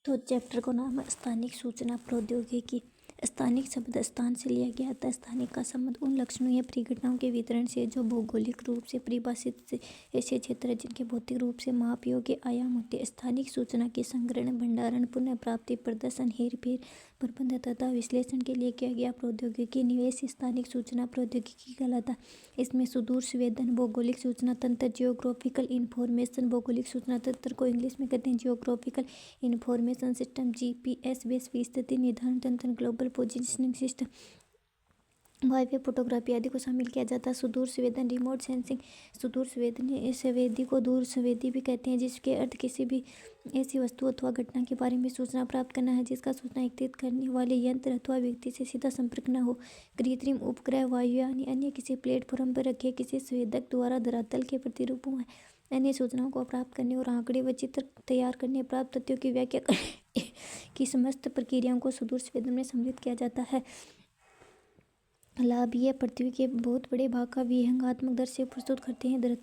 तो चैप्टर को नाम है स्थानिक सूचना प्रौद्योगिकी। स्थानिक शब्द स्थान से लिया गया था। स्थानिक का संबंध उन लक्षणों या परिघटनाओं के वितरण से जो भौगोलिक रूप से परिभाषित ऐसे क्षेत्र हैं जिनके भौतिक रूप से माप योग्य आयाम होते हैं। स्थानिक सूचना के संग्रहण, भंडारण, पुनः प्राप्ति, प्रदर्शन, हेरफेर, प्रबंधन तथा विश्लेषण के लिए किया गया प्रौद्योगिकी निवेश स्थानिक सूचना प्रौद्योगिकी कहलाता। इसमें सुदूर संवेदन, भौगोलिक सूचना तंत्र, जियोग्राफिकल इंफॉर्मेशन, भौगोलिक सूचना तंत्र को इंग्लिश में कहते हैं जियोग्राफिकल इंफॉर्मेशन सिस्टम, जीपीएस, वैश्विक स्थिति निर्धारण तंत्र, ग्लोबल पोजिशनिंग सिस्टम, वायव्य फोटोग्राफी आदि को शामिल किया जाता है। सुदूर संवेदन, रिमोट सेंसिंग, सुदूर संवेदी को दूर संवेदी भी कहते हैं, जिसके अर्थ किसी भी ऐसी वस्तु अथवा घटना के बारे में सूचना प्राप्त करना है जिसका सूचना एकत्रित करने वाले यंत्र अथवा व्यक्ति से सीधा संपर्क न हो। कृत्रिम उपग्रह, वायुयान अन्य किसी प्लेटफॉर्म पर रखे किसी संवेदक द्वारा धरातल के प्रतिरूपों में अन्य सूचनाओं को प्राप्त करने और आंकड़े व चित्र तैयार करने, प्राप्त तथ्यों की व्याख्या करने की समस्त प्रक्रियाओं को सुदूर संवेदन में सम्मिलित किया जाता है। लाभ, ये पृथ्वी के बहुत बड़े भाग का विहंगात्मक दृश्य प्रस्तुत करते हैं।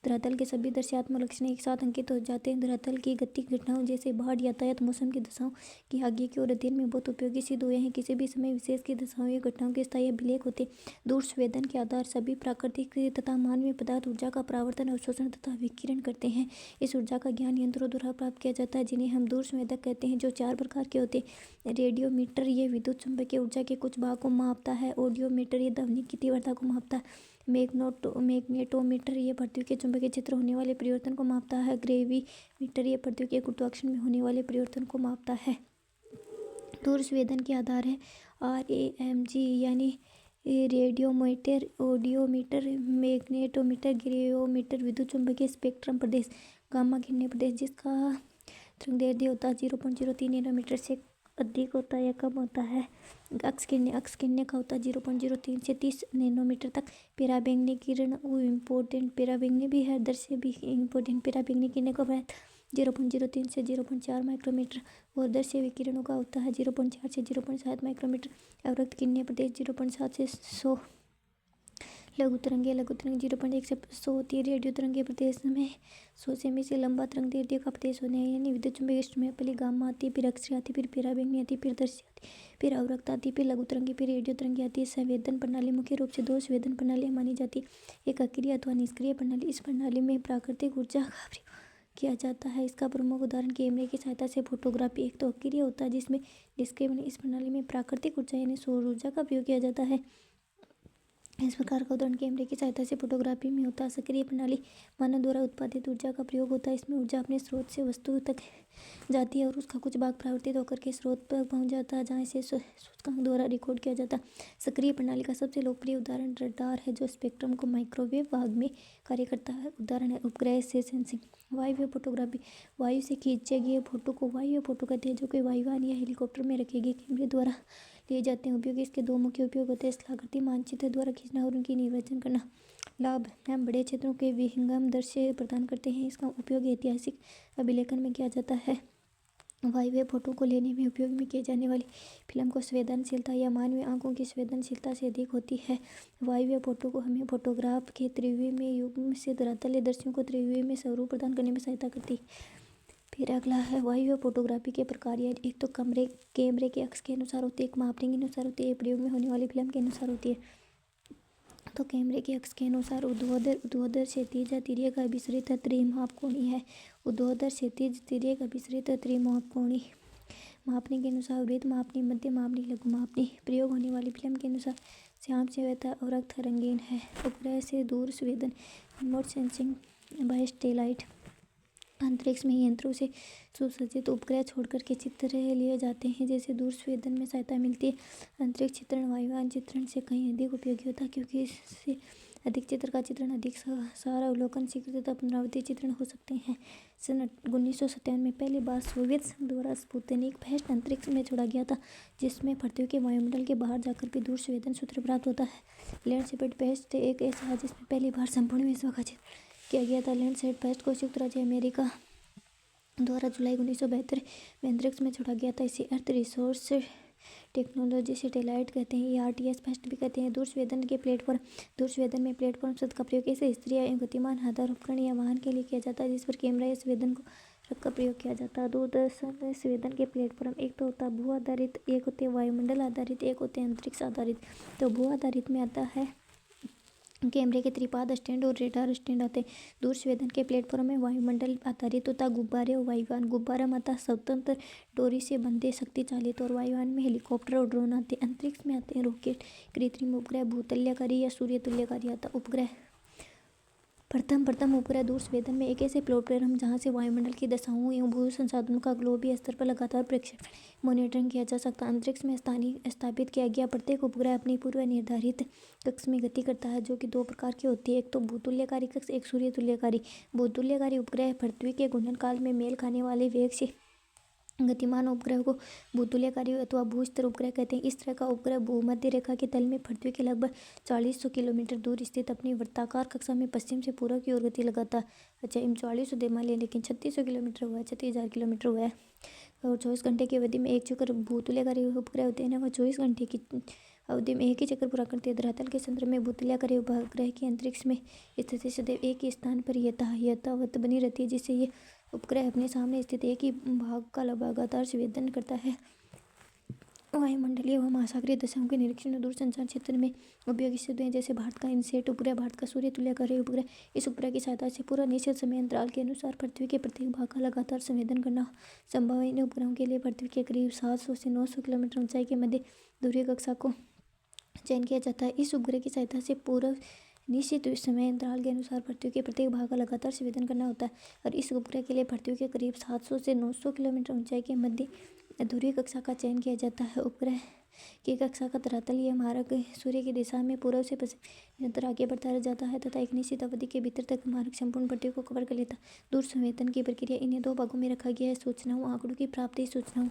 धरातल के सभी दृश्यात्मक लक्षण एक साथ अंकित हो जाते हैं। धरातल की गति घटनाओं जैसे बाढ़, यातायात, मौसम की दशाओं की आगे की ओर अध्ययन में बहुत उपयोगी सिद्ध हुए हैं। किसी भी समय विशेष की दशाओं या घटनाओं के स्थायी अभिलेख होते। दूर संवेदन के आधार सभी प्राकृतिक तथा मानवीय पदार्थ ऊर्जा का परावर्तन, अवशोषण तथा विकिरण करते हैं। इस ऊर्जा का ज्ञान यंत्रों द्वारा प्राप्त किया जाता है जिन्हें हम दूर संवेदक कहते हैं, जो 4 प्रकार के होते हैं। रेडियोमीटर, ये विद्युत चुम्बकीय ऊर्जा के कुछ भाग को मापता है। ऑडियोमीटर, ये ध्वनि की तीव्रता को मापता है। मैग्नेटोमीटर, ये पृथ्वी के चुंबकीय क्षेत्र होने वाले परिवर्तन को मापता है। ग्रेविमीटर, ये पृथ्वी के गुरुत्वाकर्षण में होने वाले परिवर्तन को मापता है। दूर संवेदन के आधार है RAMG, यानी रेडियोमीटर, ऑडियोमीटर, मैग्नेटोमीटर, ग्रेवियोमीटर, विद्युत चुम्बकीय स्पेक्ट्रम प्रदेश, गामा किरणें प्रदेश, जिसका तरंगदैर्ध्य होता है 0.03 नैनोमीटर से अधिक होता है या कम होता है। अक्स किरणें का होता है 0.03 से 30 नैनोमीटर तक। पराबैंगनी किरण इम्पोर्टेंट, पराबैंगनी भी है, दृश्य भी इम्पोर्टेंट। पराबैंगनी किरणें का व्यास 0.03 से 0.4 माइक्रोमीटर और दृश्य विकिरणों का होता है 0.4 से 0.7 माइक्रोमीटर। अवरक्त किरणें प्रदेश 0.7 से 100। लघु तरंगे 0.1 से 100 होती है। रेडियो तरंगे प्रदेश में 100 सेमी से लंबा तरंगदैर्ध्य का प्रदेश होने है, यानी विद्युत चुम्बकीय सिस्टम में पहले गामा आती है, फिर अक्ष आती है, फिर पराबैंगनी आती है, फिर दृश्य आती है, फिर अवरक्त आती है, फिर लघु तरंगे, फिर रेडियो तरंगे आती है। संवेदन प्रणाली मुख्य रूप से 2 संवेदन प्रणालियाँ मानी जाती है। एक सक्रिय अथवा निष्क्रिय प्रणाली। इस प्रणाली में प्राकृतिक ऊर्जा का प्रयोग किया जाता है। इसका प्रमुख उदाहरण कैमरे की सहायता से फोटोग्राफी। एक तो सक्रिय होता है जिसमें निष्क्रिय। इस प्रणाली में प्राकृतिक ऊर्जा यानी सौर ऊर्जा का प्रयोग किया जाता है। इस प्रकार का उदाहरण कैमरे की सहायता से फोटोग्राफी में होता है। सक्रिय प्रणाली, मानव द्वारा उत्पादित ऊर्जा का प्रयोग होता है। इसमें ऊर्जा अपने स्रोत से वस्तु तक जाती है और उसका कुछ भाग परावर्तित होकर के स्रोत पर पहुंच जाता है, जहां इसे सूचकांक द्वारा रिकॉर्ड किया जाता है। सक्रिय प्रणाली का सबसे लोकप्रिय उदाहरण रडार है, जो स्पेक्ट्रम को माइक्रोवेव भाग में कार्य करता है। उदाहरण है उपग्रह से सेंसिंग। वायु फोटोग्राफी, वायु से खींचे गए फोटो को वायु फोटो कहते हैं, जो कि वायुयान या हेलीकॉप्टर में रखे गए कैमरे द्वारा लिए जाते हैं। उपयोग, इसके 2 मुख्य उपयोग होते हैं: स्थलाकृति मानचित्र द्वारा खींचना और उनकी निर्वचन करना। लाभ, हम बड़े क्षेत्रों के विहंगम दृश्य प्रदान करते हैं। इसका उपयोग ऐतिहासिक अभिलेखन में किया जाता है। वायवीय फोटो को लेने में उपयोग में किए जाने वाली फिल्म को संवेदनशीलता या मानवीय आंखों की संवेदनशीलता से अधिक होती है। वायवीय फोटो को हमें फोटोग्राफ के त्रिविमीय युग से धरातलीय दृश्यों को त्रिविमीय स्वरूप प्रदान करने में सहायता करती है। फिर अगला है वायवीय फोटोग्राफी के प्रकार। एक तो कैमरे के अक्ष के अनुसार होती है, एक मापने के अनुसार होती है, एक प्रयोग में होने वाली फिल्म के अनुसार होती है। तो कैमरे के अक्ष के अनुसार ऊर्ध्वाधर क्षैतिज तिर्यक अभिसरित त्रिमापकोणीय है। ऊर्ध्वाधर क्षैतिज तिर्यक अभिसरित त्रिमापकोणीय। मापने के अनुसार वृत्त मापनी, मध्य मापनी, लघु मापनी। प्रयोग होने वाली फिल्म के अनुसार श्याम श्वेता अवरक्त रंगीन है। उपग्रह से दूर संवेदन, रिमोट सेंसिंग बाय सैटेलाइट। अंतरिक्ष में यंत्रों से सुसज्जित उपग्रह छोड़कर के चित्र लिए जाते हैं, जैसे दूर संवेदन में सहायता मिलती है। अंतरिक्ष चित्रण वायुयान चित्रण से कहीं अधिक उपयोगी होता है, क्योंकि इससे अधिक चित्र का चित्रण अधिक सारा अवलोकन, शीघ्र तथा पुनरावृत्ति चित्रण हो सकते हैं। सन 1957 में पहली बार सोवियत संघ द्वारा स्पुतनिक फर्स्ट अंतरिक्ष में छोड़ा गया था, जिसमें पृथ्वी के वायुमंडल के बाहर जाकर भी दूर संवेदन सूत्र प्राप्त होता है। लैंडसैट फर्स्ट एक ऐसा है जिसमें पहली बार संपूर्ण विश्व का चित्र किया गया था। लैंडसैट फर्स्ट को संयुक्त राज्य अमेरिका द्वारा जुलाई 1972 में अंतरिक्ष में छोड़ा गया था। इसे अर्थ रिसोर्स टेक्नोलॉजी सैटेलाइट कहते हैं, या RTS फर्स्ट भी कहते हैं। दूर संवेदन के प्लेटफॉर्म। दूर संवेदन में प्लेटफॉर्म शब्द का प्रयोग ऐसे स्थिर या गतिमान आधार उपकरण या वाहन के लिए किया जाता है जिस पर कैमरा या संवेदन को रख कर प्रयोग किया जाता है। दूरदर्शन संवेदन के प्लेटफॉर्म एक तो होता है भू आधारित, एक होते हैं वायुमंडल आधारित, एक होते हैं अंतरिक्ष आधारित। तो भू आधारित में आता है कैमरे के त्रिपाद स्टैंड और रेडार स्टैंड आते हैं। दूर संवेदन के प्लेटफॉर्म में वायुमंडल आधारित होता गुब्बारे और वायुयान। गुब्बारा में आता स्वतंत्र डोरी से बंधे शक्ति चालित और वायुयान में हेलीकॉप्टर और ड्रोन आते हैं। अंतरिक्ष में आते हैं रॉकेट, कृत्रिम उपग्रह, भूतल्यकारी या सूर्य तुल्यकारी आता उपग्रह। प्रथम उपग्रह दूर संवेदन में एक ऐसे प्लेटफॉर्म जहां से वायुमंडल की दशाओं एवं भू संसाधनों का ग्लोबीय स्तर पर लगातार प्रेक्षण मॉनिटरिंग किया जा सकता है। अंतरिक्ष में स्थापित किया गया प्रत्येक उपग्रह अपनी पूर्व निर्धारित कक्ष में गति करता है, जो कि दो प्रकार की होती है, एक तो भूतुल्यकारी कक्ष, एक सूर्य तुल्यकारी। भूतुल्यकारी उपग्रह पृथ्वी के घूर्णन काल में मेल खाने वाले वेग से गतिमान उपग्रह को भूतुल्यकारी अथवा भूस्तर उपग्रह कहते हैं। इस तरह का उपग्रह भूमध्य रेखा के तल में पृथ्वी के लगभग 4,400 किलोमीटर दूर स्थित अपनी वृत्ताकार कक्षा में पश्चिम से पूर्व की ओर गति लगाता है। अच्छा, इन 4,400 दे मान लिया, लेकिन 3,600 किलोमीटर हुआ है, 36,000 किलोमीटर हुआ है। और 24 घंटे की अवधि में एक चक्कर भूतुल्यकारी उपग्रह होते हैं ना, वह 24 घंटे की अवधि में एक ही चक्कर पूरा करते हैं। धरातल के संदर्भ में भूतुल्यकारी उपग्रह की अंतरिक्ष में स्थिति सदैव एक ही स्थान पर यथावत बनी रहती है, जिससे ये उपग्रह अपने सामने स्थित एक ही भाग का लगातार संवेदन करता है। वायुमंडलीय व महासागरीय दशाओं के निरीक्षण और दूरसंचार क्षेत्र में उपयोगी सिद्ध हैं, जैसे भारत का इनसैट उपग्रह, भारत का सूर्य तुल्यकारी उपग्रह। इस उपग्रह की सहायता से पूरा निश्चित समय अंतराल के अनुसार पृथ्वी के प्रत्येक भाग का लगातार संवेदन करना संभव है। इन उपग्रहों के लिए पृथ्वी के करीब 700 से 900 किलोमीटर ऊंचाई के मध्य दूरी कक्षा को चयन किया जाता है। इस उपग्रह की सहायता से पूर्व निश्चित समय अंतराल के अनुसार पृथ्वी के प्रत्येक भाग का लगातार संवेदन करना होता है। और इस उपग्रह के लिए पृथ्वी के करीब 700 से 900 किलोमीटर ऊंचाई के मध्य दूरी कक्षा का चयन किया जाता है। उपग्रह की कक्षा का धरातलीय मार्ग सूर्य की दिशा में पूर्व से पश्चिम निरंतर आगे बढ़ता रह जाता है तथा एक निश्चित अवधि के भीतर तक मार्ग संपूर्ण पृथ्वी को कवर कर लेता है। दूर संवेदन की प्रक्रिया इन्हें दो भागों में रखा गया है, सूचनाओं आंकड़ों की प्राप्ति, सूचनाओं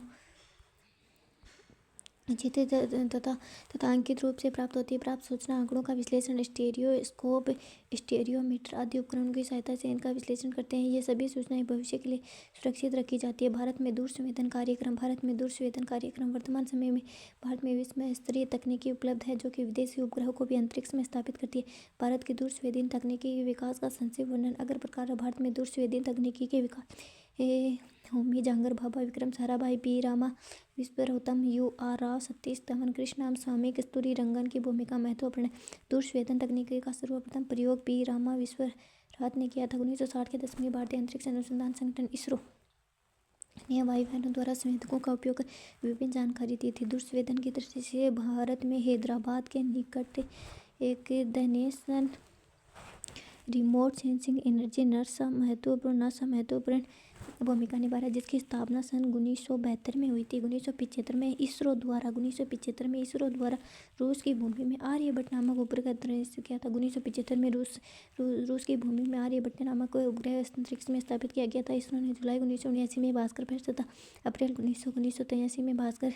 तथा अंकित रूप से प्राप्त होती है। प्राप्त सूचना आंकड़ों का विश्लेषण स्टेरियोस्कोप, स्टेरियोमीटर आदि उपकरणों की सहायता से इनका विश्लेषण करते हैं। ये सभी सूचनाएं भविष्य के लिए सुरक्षित रखी जाती है। भारत में दूर संवेदन कार्यक्रम वर्तमान समय में भारत में विश्व स्तरीय तकनीकी उपलब्ध है, जो कि विदेशी उपग्रहों को भी अंतरिक्ष में स्थापित करती है। भारत की दूर संवेदन तकनीकी के विकास का संक्षिप्त वर्णन अगर प्रकार है। भारत में दूर संवेदन तकनीकी के विकास होमी जांगर भाभा, विक्रम साराभाई, पी रामा विश्वरोत्तम, यू आर राव, सतीश धवन, कृष्णराम स्वामी, कस्तूरी रंगन की भूमिका महत्वपूर्ण है। दूर संवेदन तकनीकी का सर्वप्रथम प्रयोग पी रामा विश्वरात ने किया था। 1960 के दशक में भारतीय अंतरिक्ष अनुसंधान संगठन इसरो ने वायुयानों द्वारा संवेदकों का उपयोग कर विभिन्न जानकारी दी थी। दूर संवेदन की दृष्टि से भारत में हैदराबाद के निकट एक the nation remote sensing energy NASA महत्वपूर्ण भूमिका निभा रहा है, जिसकी स्थापना सन 1972 में हुई थी। 1975 में इसरो द्वारा रूस की भूमि में आर्यभट्ट नामक उपग्रह तैनात किया था। 1975 में रूस की भूमि में आर्यभट्ट नामक उपग्रह अंतरिक्ष में स्थापित किया गया था। इसरो ने जुलाई 1979 में भास्कर फर्स्ट तथा अप्रैल 1983 में भास्कर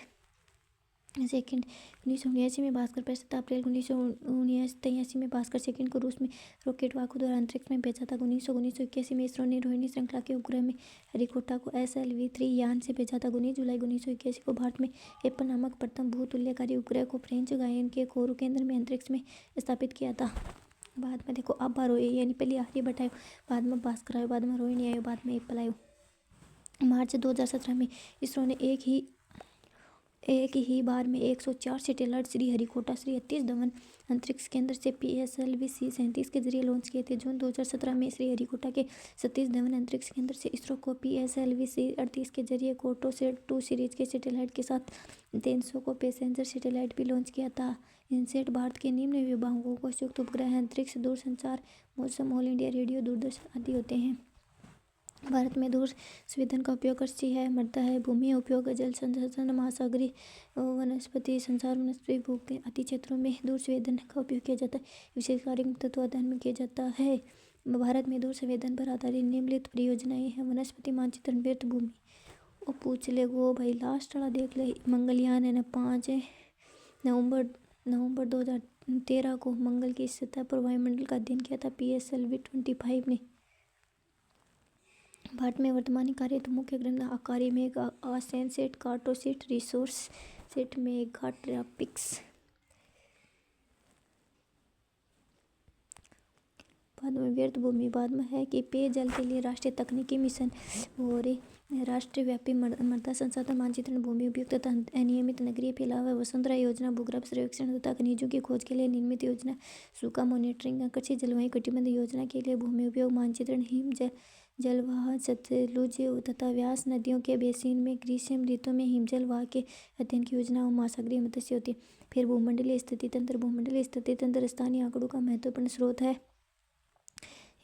सेकंड 1979 में भास्कर फर्स्ट तथा अप्रैल 1983 में भास्कर सेकंड को रूस में रॉकेट वाहकों द्वारा अंतरिक्ष में भेजा था। 1981 में इसरो ने रोहिणी श्रृंखला के उपग्रह में हरिकोटा को SLV-3 यान से भेजा था। 19 जुलाई 1981 को भारत में एप्पल नामक प्रथम भूतुल्यकारी उपग्रह को फ्रेंच गायन के कोरू केंद्र में अंतरिक्ष में स्थापित किया था। बाद में देखो, अब बार यानी पहले आर्यभट्ट आयो, बाद में भास्कर आयो, बाद में रोहिणी आयो, बाद में एप्पल आयो। मार्च 2017 में इसरो ने एक ही बार में 104 सैटेलाइट श्रीहरिकोटा श्री सतीश धवन अंतरिक्ष केंद्र से PSLV-37 के जरिए लॉन्च किए थे। जून 2017 में श्रीहरिकोटा के सतीश धवन अंतरिक्ष केंद्र से इसरो को PSLV-38 के जरिए कार्टोसैट-2 सीरीज के सैटेलाइट के साथ 300 को पैसेंजर सैटेलाइट भी लॉन्च किया था। इनसैट भारत के निम्न विभागों को संयुक्त उपग्रह अंतरिक्ष, दूरसंचार, मौसम, ऑल इंडिया रेडियो, दूरदर्शन आदि होते हैं। भारत में दूर संवेदन का उपयोग कृषि है, मृदा है, भूमि उपयोग, जल संसाधन, महासागरीय वनस्पति संचार, वनस्पति भूख के आदि क्षेत्रों में दूर संवेदन का उपयोग किया जाता है। विशेष कार्य तत्वावधान में किया जाता है। भारत में दूर संवेदन पर आधारित निम्नलिखित परियोजनाएं हैं। वनस्पति मानचित्रण, व्यर्थ भूमि और पूछ ले गो भाई, लास्ट वाला देख ले। मंगलयान है ना, 5 नवंबर 2013 को मंगल की सतह पर वायुमंडल का अध्ययन किया था PSLV-25 ने। भारत में वर्तमान कार्यरत मुख्य ग्रंथ आकार्य में सेट, कार्टोसेट, रिसोर्स सेट, मेगाट्रॉपिक्स। बाद में व्यर्थ भूमि बाद में है कि पेयजल के लिए राष्ट्रीय तकनीकी मिशन और राष्ट्रव्यापी मृदा संसाधन मानचित्रण, भूमि उपयोग तथा अनियमित नगरीय फैलाव, वसुंधरा योजना, भूगर्भ सर्वेक्षण तथा खनिजों की खोज के लिए निर्मित योजना, सूखा मॉनिटरिंग, कृषि जलवायु कटिबंध योजना के लिए भूमि उपयोग मानचित्रण, हिम जलवाह सतलुज तथा व्यास नदियों के बेसिन में ग्रीष्म ऋतु में हिमजल वाह के अध्ययन की योजना और महासागरीय मत्स्य होती है। फिर भूमंडलीय स्थिति तंत्र। भूमंडलीय स्थिति तंत्र स्थानीय आंकड़ों का महत्वपूर्ण स्रोत है।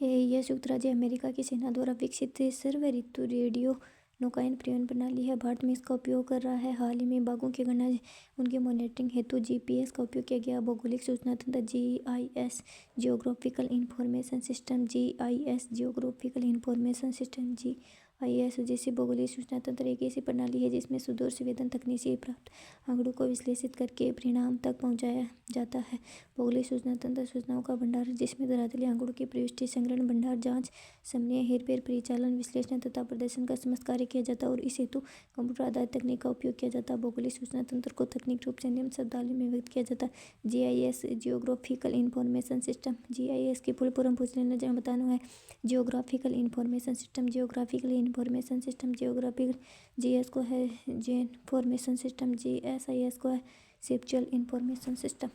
यह संयुक्त राज्य अमेरिका की सेना द्वारा विकसित सर्व ऋतु रेडियो नौकायन परिवहन प्रणाली है। भारत में इसका उपयोग कर रहा है। हाल ही में बाघों की गणना उनके मॉनिटरिंग हेतु जीपीएस का उपयोग किया गया। भौगोलिक सूचना तंत्र GIS geographical information system GIS geographical information system GIS जैसी भौगोलिक सूचना तंत्र एक ऐसी प्रणाली है जिसमें सुदूर संवेदन तकनीक से प्राप्त आंकड़ों को विश्लेषित करके परिणाम तक पहुंचाया जाता है। भौगोलिक सूचना तंत्र सूचनाओं का भंडार जिसमें धरातलीय आंकड़ों की प्रविष्टि, संग्रहण, भंडार, जांच, समन्वय, हेरफेर, परिचालन, विश्लेषण तथा प्रदर्शन का समस्त कार्य किया जाता है और इस हेतु कंप्यूटर आधारित तकनीक का उपयोग किया जाता है। भौगोलिक सूचना तंत्र को तकनीक रूप से निम्न शब्दावली में व्यक्त किया जाता है। GIS geographical information system. GIS की फुल फॉर्म पूछ लेना जहाँ बताना है। Geographical information system, geographical information system, geographical, GS को है जी इंफॉर्मेशन सिस्टम, जीएसआईएस को है सेप्चुअल इंफॉर्मेशन सिस्टम।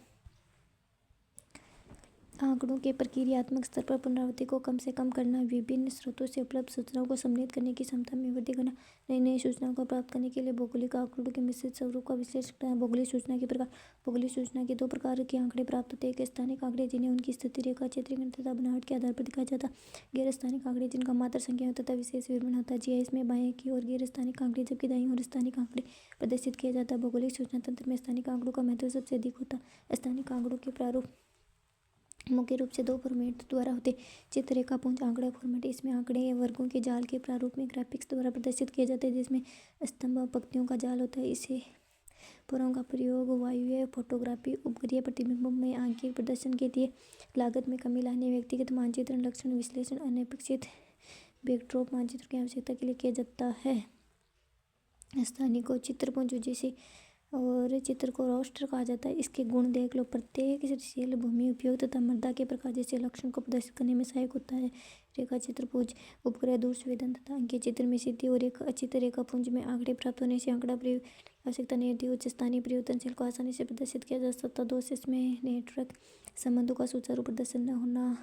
आंकड़ों के प्रक्रियात्मक स्तर पर पुनरावृत्ति को कम से कम करना, विभिन्न स्रोतों से उपलब्ध सूचनाओं को सम्मिलित करने की क्षमता में वृद्धि करना, नई नई सूचनाओं को प्राप्त करने के लिए भौगोलिक आंकड़ों के मिश्रित स्वरूप का विश्लेषण करना। भौगोलिक सूचना के प्रकार। भौगोलिक सूचना के दो प्रकार के आंकड़े प्राप्त होते हैं। एक स्थानिक आंकड़े जिन्हें उनकी स्थिति रेखा, क्षेत्रीकरण तथा बनावट के आधार पर दिखाया जाता है। गैर स्थानिक आंकड़े जिनका मात्र संख्याओं तथा विशेष विवरण होता है। जीआईएस में बाएं की ओर गैर स्थानिक आंकड़े जबकि दाईं ओर स्थानिक आंकड़े प्रदर्शित किया जाता है। भौगोलिक सूचना तंत्र में स्थानिक आंकड़ों का महत्व सबसे अधिक होता है। स्थानिक आंकड़ों के प्रारूप मुख्य रूप से दो फॉर्मेट द्वारा होते। चित्ररेखापुंज आंकड़ा फॉर्मेट। इसमें आंकड़े वर्गों के जाल के प्रारूप में ग्राफिक्स द्वारा प्रदर्शित किए जाते हैं जिसमें स्तंभ और पंक्तियों का जाल होता है। इसे फॉर्म का प्रयोग वायवीय फोटोग्राफी उपग्रह प्रतिबिंबों में आंकिक प्रदर्शन के लिए लागत में कमी लाने, व्यक्तिगत मानचित्रण, लक्षण विश्लेषण, अनपेक्षित बैकड्रॉप मानचित्र की आवश्यकता के लिए किया जाता है। स्थानिक को चित्रपुंज जैसे और चित्र को रास्टर कहा जाता है। इसके गुण देख लो। प्रत्येक सेल भूमि उपयोग तथा मृदा के प्रकार जैसे लक्षण को प्रदर्शित करने में सहायक होता है। रेखा चित्रपुंज उपग्रह दूर संवेदन तथा अंकीय चित्र में सीधी और एक अचित्र रेखापुंज में आंकड़े प्राप्त होने से आंकड़ा प्रयोग आवश्यकता नहीं होती। उच्च स्थानीय परिवर्तनशील को आसानी से प्रदर्शित किया जा सकता। दोष इसमें नेटवर्क संबंधों का सुचारू प्रदर्शन न होना,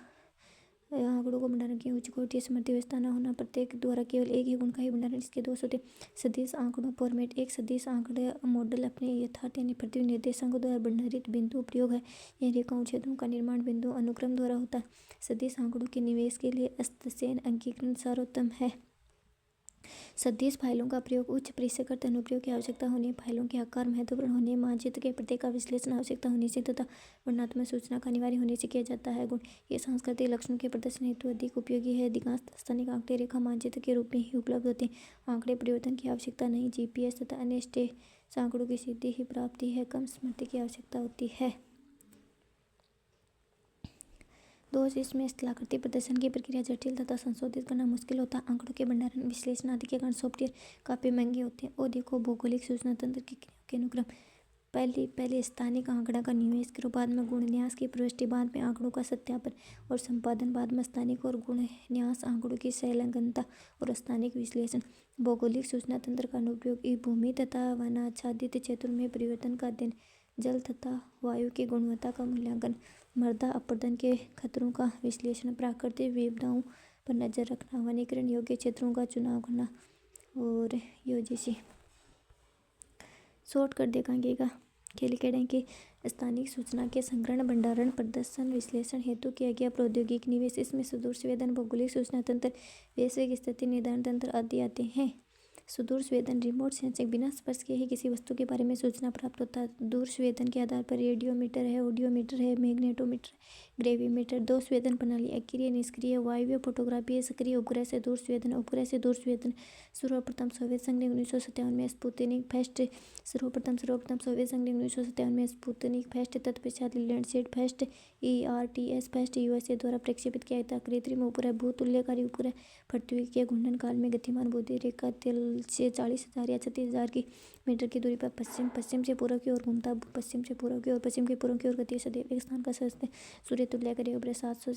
आंकड़ों को भंडारण की उच्च कोटि समृद्धि व्यवस्था न होना, प्रत्येक द्वारा केवल एक ही गुण का ही भंडारण इसके दोष होते। सदिश आंकड़ों फॉर्मेट। एक सदिश आंकड़ा मॉडल अपने यथार्थ यानी पृथ्वी निर्देशांकों द्वारा भंडारित बिंदु प्रयोग है। यह रेखाओं क्षेत्रों का निर्माण बिंदु अनुक्रम द्वारा होता है। सदिश आंकड़ों के निवेश के लिए अस्तसेन अंकीकरण सर्वोत्तम है। सदिश फाइलों का प्रयोग उच्च परिष्कृत अनुप्रयोग की आवश्यकता होने, फाइलों के आकार महत्वपूर्ण होने, मानचित्र के प्रत्येक का विश्लेषण आवश्यकता होने से तथा वर्णनात्मक सूचना का अनिवार्य होने से किया जाता है। गुण। ये सांस्कृतिक लक्षणों के प्रदर्शन हेतु अधिक उपयोगी है। अधिकांश स्थानिक आंकड़े रेखा मानचित्र के रूप में ही उपलब्ध होते हैं। आंकड़े परिवर्तन की आवश्यकता नहीं। जीपीएस तथा अन्य स्टेट्स आंकड़ों की सीधी ही प्राप्ति है। कम स्मृति की आवश्यकता होती है। दोष इसमें स्थलाकृति प्रदर्शन की प्रक्रिया जटिल तथा संशोधित करना मुश्किल होता है। आंकड़ों के भंडारण, विश्लेषण आदि के कारण सॉफ्टवेयर काफी महंगे होते हैं। और देखो भौगोलिक सूचना तंत्र की क्रियाओं के अनुक्रम। पहले स्थानिक आंकड़ा का निवेश करो, बाद में गुणन्यास की प्रविष्टि, बाद में आंकड़ों का सत्यापन और संपादन, बाद में स्थानिक और गुणन्यास आंकड़ों की संलग्नता और स्थानिक विश्लेषण। भौगोलिक सूचना तंत्र का अनुप्रयोग भूमि तथा वनाच्छादित क्षेत्रों में परिवर्तन का अध्ययन, जल तथा वायु की गुणवत्ता का मूल्यांकन, मृदा अपरदन के खतरों का विश्लेषण, प्राकृतिक विपदाओं पर नजर रखना, वनीकरण योग्य क्षेत्रों का चुनाव करना और यूजीसी शॉर्ट कर देगा खेल के स्थानिक सूचना के संग्रहण, भंडारण, प्रदर्शन, विश्लेषण हेतु किया गया प्रौद्योगिक निवेश। इसमें सुदूर संवेदन, भौगोलिक सूचना तंत्र, वैश्विक स्थिति निर्धारण तंत्र आदि आते हैं। सुदूर संवेदन रिमोट सेंसिंग, बिना स्पर्श किए ही किसी वस्तु के बारे में सूचना प्राप्त होता है। दूर संवेदन के आधार पर रेडियोमीटर है, ऑडियोमीटर है, मैग्नेटोमीटर, ग्रेविमीटर। दो संवेदन प्रणाली अक्रिय निष्क्रिय, वायवीय फोटोग्राफी है, सक्रिय उपग्रह से दूर संवेदन, उपग्रह से दूर संवेदन। सर्वप्रथम सोवियत संघ ने 1957 में स्पुतनिक फर्स्ट सर्वप्रथम सोवियत संघ ने 1957 में स्पुतनिक फर्स्ट तत्पश्चात Landsat first ERTS first USA द्वारा प्रक्षेपित किया था। कृत्रिम उपग्रह भूतुल्यकारी उपग्रह पृथ्वी के घूर्णन काल में गतिमान बोधि रेखा मूल से 40,000 या 36,000 मीटर की दूरी पर पश्चिम से पूर्व की ओर घूमता, पश्चिम से पूर्व की ओर पश्चिम के पूर्व की ओर गति सदैव एक स्थान का सूर्य तुल्य करेगा। 700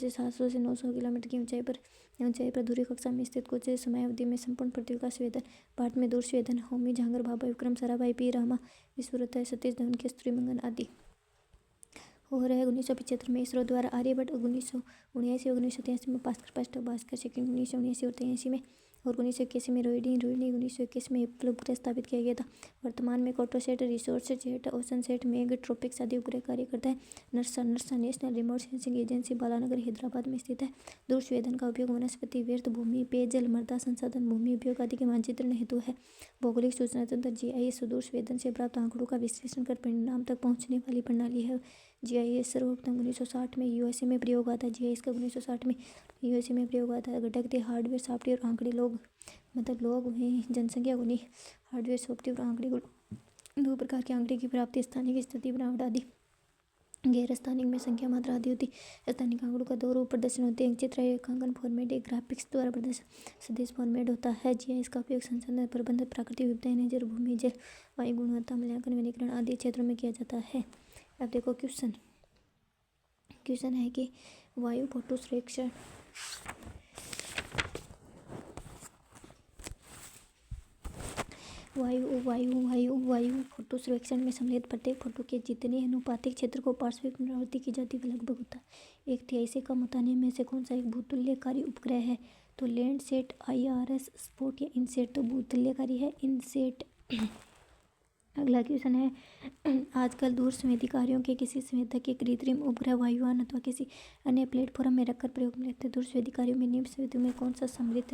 से 900 किलोमीटर की ऊंचाई पर ध्रुवीय कक्षा में स्थित कुछ समयावधि में संपूर्ण पृथ्वी का स्वेदन, भारत में दूर स्वेदन, होमी, झांगर, भाभा, विक्रम, साराभाई, पी रामा, विषुवत, सतीश धवन, केसरी, मंगन आदि हो रहा है। 1975 में इसरो द्वारा आर्यभट्ट, 1979 में भास्कर सेकंड 1979 और 1983 में और 1981 में रोहिणी 1921 में हबल उपग्रह स्थापित किया गया था। वर्तमान में कार्टोसैट, रिसर्च जेट, ओशनसैट, मेघ, ट्रोपिक्स आदि उपग्रह कार्य करता है। NRSA national remote sensing agency Balanagar Hyderabad में स्थित है। दूर संवेदन का उपयोग वनस्पति, व्यर्थ भूमि, पेयजल, मृदा संसाधन, भूमि उपयोग आदि के मानचित्रण हेतु है। भौगोलिक सूचना तंत्र जीआईएस दूर संवेदन से प्राप्त आंकड़ों का विश्लेषण कर परिणाम तक पहुंचने वाली प्रणाली है। जीआईएस सर्वप्रथम 1960 में यूएसए में प्रयोग हुआ था। जीआईएस का 1960 में यूएसए में प्रयोग हुआ था। घटक थे हार्डवेयर, सॉफ्टवेयर, आंकड़े। लोग में जनसंख्या गुनी, हार्डवेयर, सॉफ्टवेयर, आंकड़े। दो प्रकार के आंकड़े की प्राप्ति, स्थानिक स्थिति बनावट आदि। गैर स्थानिक में संख्या मात्रा आदि होती। स्थानिक आंकड़ों का दो रूप प्रदर्शन होते हैं, एक चित्र रेखांकन फॉर्मेट, एक ग्राफिक्स द्वारा प्रदर्शन सदिश फॉर्मेट होता है। जीआईएस का उपयोग संसाधन प्रबंधन, प्राकृतिक विविधता, नजर, भूमि, जल, वायु गुणवत्ता मूल्यांकन, वनीकरण आदि क्षेत्रों में किया जाता है। अब देखो क्वेश्चन है कि वायु फोटो सर्वेक्षण वायु फोटो सर्वेक्षण में सम्मिलित प्रत्येक फोटो के जितने अनुपातिक क्षेत्र को पार्श्विक पुनरावृत्ति की जाती है लगभग होता है 1/3 से कम होता है। में से कौन सा एक भूतुल्यकारी उपग्रह है? तो लैंडसैट, IRS, स्पॉट या इनसैट। तो भूतुल्यकारी है इनसैट। अगला क्वेश्चन है आजकल दूर संवेदीकारियों के किसी संवेदक के कृत्रिम उपग्रह वायुयान अथवा किसी अन्य प्लेटफॉर्म में रखकर प्रयोग में लेते हैं। दूर संवेदीकारियों में निम्न संवेदकों में कौन सा सम्मिलित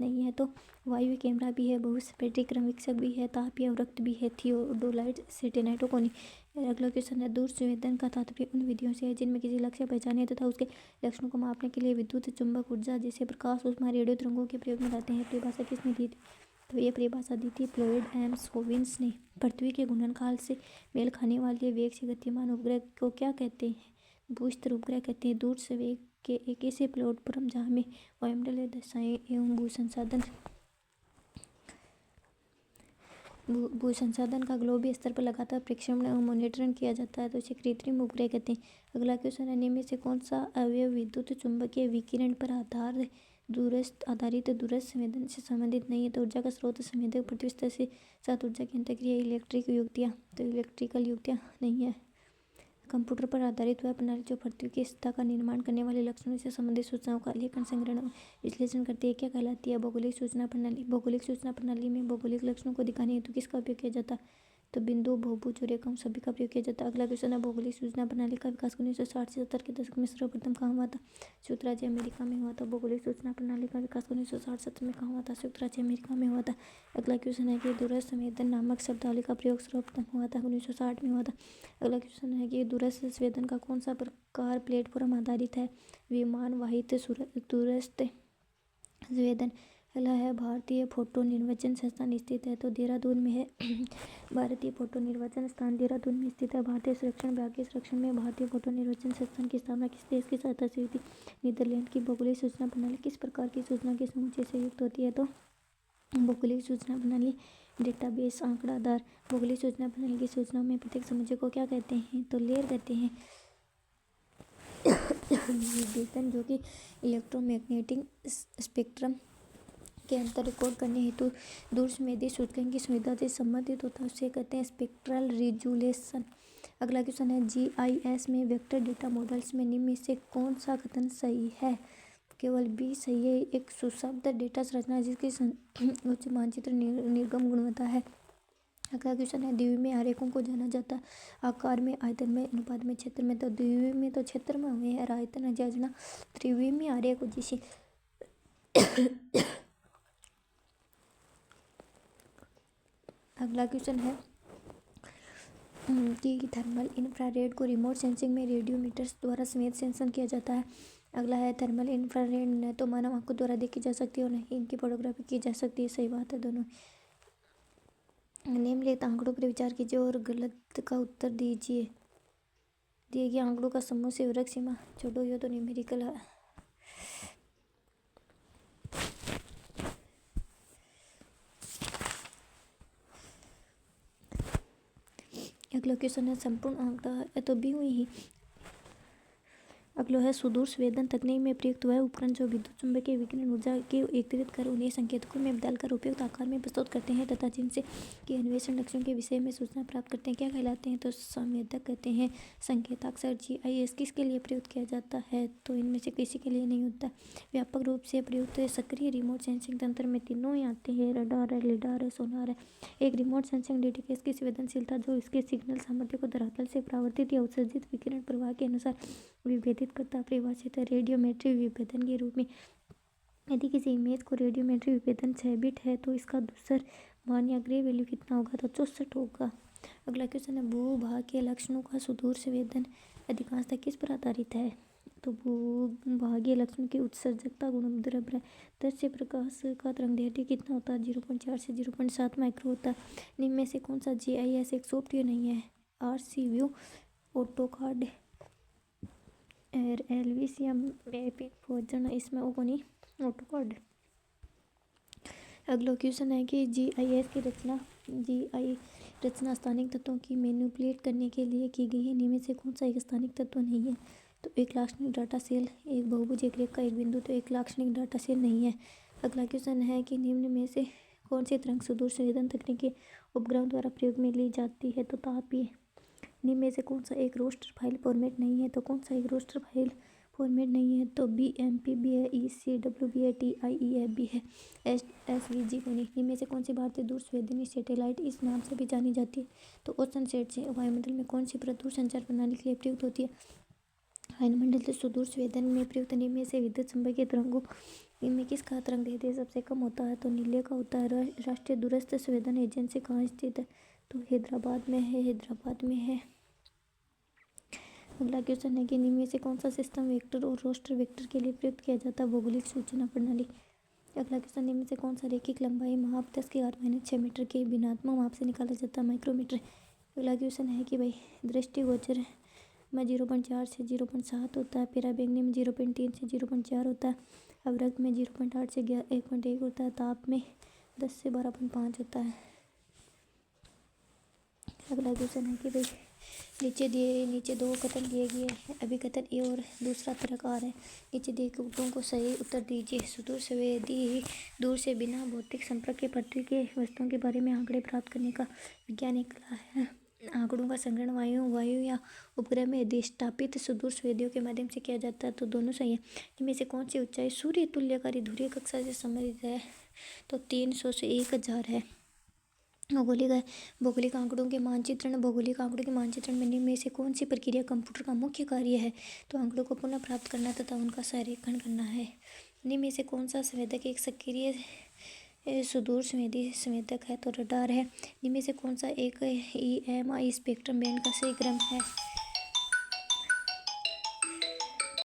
नहीं है? तो वायु कैमरा भी है, बहुस्फटिक क्रमवीक्षक भी है, तापीय अवरक्त भी है, थियोडोलाइट सैटेलाइटों को नहीं। अगला क्वेश्चन है दूर संवेदन का तात्पर्य उन विधियों से है जिनमें किसी लक्ष्य पहचाने तथा उसके लक्षणों को मापने के लिए विद्युत चुंबक ऊर्जा जैसे प्रकाश, ऊष्मा, रेडियो तरंगों के प्रयोग में लाते हैं। परिभाषा किसने दी थी? तो ये परिभाषा दी थी फ्लोइड एम स्कोविंस ने। पृथ्वी के घूर्णनकाल से मेल खाने वाले वेग से गतिमान उपग्रह को क्या कहते हैं? भूस्तर उपग्रह कहते हैं। दूर संवेद के एक ऐसे प्लेटफॉर्म जहाँ में वायुमंडलीय दशाएं एवं भू संसाधन का ग्लोबल स्तर पर लगातार परीक्षण एवं मॉनिटरिंग किया जाता है, तो इसे कृत्रिम उपग्रह कहते हैं। अगला क्वेश्चन है निम्न में से कौन सा अवयव विद्युत चुंबकीय विकिरण पर आधारित दूरस्थ संवेदन से संबंधित नहीं है? तो ऊर्जा का स्रोत संवेदक पृथ्वी स्तर से साथ ऊर्जा की अंतःक्रिया इलेक्ट्रिकल युक्तियाँ नहीं है। कंप्यूटर पर आधारित वह प्रणाली जो पृथ्वी की सतह का निर्माण करने वाले लक्षणों से संबंधित सूचनाओं का लेखन, संग्रहण और विश्लेषण करती है क्या कहलाती है? भौगोलिक सूचना प्रणाली। भौगोलिक सूचना प्रणाली में भौगोलिक लक्षणों को दिखाने हेतु किसका उपयोग किया जाता है? तो बिंदु, बहुभुज और रेखाओं सभी का प्रयोग किया जाता है। अगला क्वेश्चन है भौगोलिक सूचना प्रणाली का विकास 1960 से 70 के दशक में सर्वप्रथम कहाँ हुआ था? संयुक्त राज्य अमेरिका में हुआ था। भौगोलिक सूचना प्रणाली का विकास 1960-70 में कहाँ हुआ था? संयुक्त राज्य अमेरिका में हुआ था। अगला क्वेश्चन है कि दूरस्थ संवेदन नामक शब्दावली का प्रयोग सर्वप्रथम हुआ था 1960 में हुआ था। अगला क्वेश्चन है कि दूरस्थ संवेदन का कौन सा प्रकार प्लेटफॉर्म आधारित है? विमान वाहित दूरस्थ संवेदन। अगला है भारतीय फोटो निर्वचन संस्थान स्थित है, तो देहरादून में है। भारतीय फोटो निर्वचन स्थान देहरादून में स्थित है। भारतीय संरक्षण विभाग के संरक्षण में भारतीय फोटो निर्वचन संस्थान की स्थापना किस देश की सहायता से हुई थी? नीदरलैंड की। भौगोलिक सूचना प्रणाली किस प्रकार की सूचना के समुच्चय से युक्त होती है? तो भौगोलिक सूचना प्रणाली डेटाबेस, आंकड़ाधार। भौगोलिक सूचना प्रणाली की सूचनाओं में प्रत्येक समुच्चय को क्या कहते हैं? तो लेयर कहते हैं। निर्देशन जो कि इलेक्ट्रोमैग्नेटिक स्पेक्ट्रम के अंतर रिकॉर्ड करने हेतु दूर संवेदी सूचकांक की सुविधा से संबंधित होता है, उसे कहते हैं स्पेक्ट्रल रिजोल्यूशन। अगला क्वेश्चन है जीआईएस में वेक्टर डेटा मॉडल्स में निम्न में से कौन सा कथन सही है? केवल बी सही है। एक सुशब्द डेटा संरचना जिसकी उच्च मानचित्र निर्गम गुणवत्ता है। अगला क्वेश्चन है द्विविमीय आरेखों को जाना जाता है आकार में, आयतन में, अनुपात में, क्षेत्र में। तो द्विविमीय में तो क्षेत्र में हुए और आयतन जांचना। त्रिविमीय आरेख जिसे अगला क्वेश्चन है कि थर्मल इंफ्रारेड को रिमोट सेंसिंग में रेडियोमीटर्स द्वारा संवेद सेंसन किया जाता है। अगला है थर्मल इंफ्रारेड न तो मानव आंखों द्वारा देखी जा सकती है और नहीं इनकी फोटोग्राफी की जा सकती है। सही बात है दोनों। निम्नलिखित आंकड़ों पर विचार कीजिए और गलत का उत्तर दीजिए। दिए गए आंकड़ों का समूह से वर्ग सीमा छोड़ो, यह तो न्यूमेरिकल है। अगला क्वेश्चन है संपूर्ण आंकड़ा तो भी हुई ही। अगला है सुदूर संवेदन तकनीक में प्रयुक्त वह उपकरण जो विद्युत चुंबकीय विकिरण ऊर्जा के एकत्रित कर उन्हें संकेतकों में बदलकर उपयुक्त आकार में प्रस्तुत करते हैं तथा जिनसे कि अन्वेषण लक्ष्यों के विषय में सूचना प्राप्त करते हैं क्या कहलाते हैं। तो संवेदक कहते हैं। संकेताक्षर GIS किसके लिए प्रयुक्त किया जाता है। तो इनमें से किसी के लिए नहीं होता। व्यापक रूप से प्रयुक्त सक्रिय रिमोट सेंसिंग तंत्र में तीनों ही आते हैं। रडार है, लिडार है, सोनार है। एक रिमोट सेंसिंग डिवाइस की संवेदनशीलता जो इसके सिग्नल सामर्थ्य को धरातल से परावर्तित या उत्सर्जित विकिरण प्रवाह के अनुसार विभेदित करता परिभाषित है रेडियोमेट्री विभेदन के रूप में। यदि किसी इमेज को रेडियोमेट्री विभेदन 6 बिट है तो इसका दूसर मान या ग्रे वैल्यू कितना होगा। तो 64 होगा। अगला क्वेश्चन है भूभागीय लक्षणों का सुदूर संवेदन अधिकांशतः किस पर आधारित है। तो भूभागीय लक्षण की उत्सर्जकता गुण द्रव्य दृश्य प्रकाश का तरंगदैर्ध्य कितना होता है 0.4 से 0.7 माइक्रो होता है। निम्न में से कौन सा GIS एक सॉफ्टवेयर नहीं है। RCView, ऑटोकाड, एलविस या एपिक फोजन। इसमें वो नहीं ऑटोकाड। अगला क्वेश्चन है कि GIS की रचना स्थानिक तत्वों की मैनिपुलेट करने के लिए की गई है। निम्न में से कौन सा एक स्थानिक तत्व नहीं है। तो एक लाक्षणिक डाटा सेल, एक बहुभुज, एक रेखा, एक बिंदु। तो एक लाक्षणिक डाटा सेल नहीं है। अगला क्वेश्चन है कि निम्न में से कौन सी तरंग सुदूर संवेदन तकनीक के उपग्रहों द्वारा प्रयोग में ली जाती है। तो तापीय। निम्न में से कौन सा एक रोस्टर फाइल फॉर्मेट नहीं है। तो कौन सा एक रोस्टर फाइल फॉर्मेट नहीं है। तो BMP भी है, ECW भी है, TIEF भी है, SVG को नहीं। निम्न में से कौन सी भारतीय दूर संवेदनीय सैटेलाइट इस नाम से भी जानी जाती है। तो ओशन सेट से वायुमंडल में कौन सी परत दूर संचार प्रणाली के लिए प्रयुक्त होती है। वायुमंडल से सुदूर संवेदन में प्रयुक्त निम्न में से विद्युत चुम्बकीय तरंगों इनमें किसका तरंगदैर्ध्य सबसे कम होता है। तो नीले का होता है। राष्ट्रीय दूरस्थ संवेदन एजेंसी कहाँ स्थित है। तो हैदराबाद में है। हैदराबाद में है। अगला क्वेश्चन है कि निम्न में से कौन सा सिस्टम वेक्टर और रोस्टर वेक्टर के लिए प्रयुक्त किया जाता है। भौगोलिक सूचना प्रणाली। अगला क्वेश्चन निम्न में से कौन सा रैखिक लंबाई माप 10⁻⁻6 मीटर के भिन्नात्मक माप से निकाला जाता है माइक्रोमीटर। अगला क्वेश्चन है कि भाई दृष्टिगोचर में 0.4 से 0.7 होता है। पराबैंगनी में 0.3 से 0.4 होता है। अवरक्त में 0.8 से 1.1 होता है। ताप में 10 से 12.5 होता है। अगला क्वेश्चन है कि भाई नीचे दो कथन दिए गए हैं। अभी कथन ए और दूसरा तर्क आर है। नीचे दिए गए उत्तरों को सही उत्तर दीजिए। सुदूर संवेदी दूर से बिना भौतिक संपर्क के पृथ्वी के वस्तुओं के बारे में आंकड़े प्राप्त करने का वैज्ञानिक कला है। आंकड़ों का संग्रहण वायु या उपग्रह में अधिष्ठापित सुदूर संवेदियों के माध्यम से किया जाता है। तो दोनों सही है। इनमें से कौन सी ऊंचाई सूर्य तुल्यकारी ध्रुवीय कक्षा से संबंधित है। तो 300 से 1000 है। भौगोलिक आंकड़ों के मानचित्रण में निम्न में से कौन सी प्रक्रिया कंप्यूटर का मुख्य कार्य है। तो आंकड़ों को पुनः प्राप्त करना तथा उनका संरेखण करना है। निम्न में से कौन सा संवेदक एक सक्रिय सुदूर संवेदक है। तो रडार है। निम्न में से कौन सा एक EMI स्पेक्ट्रम बैंड का सही क्रम है।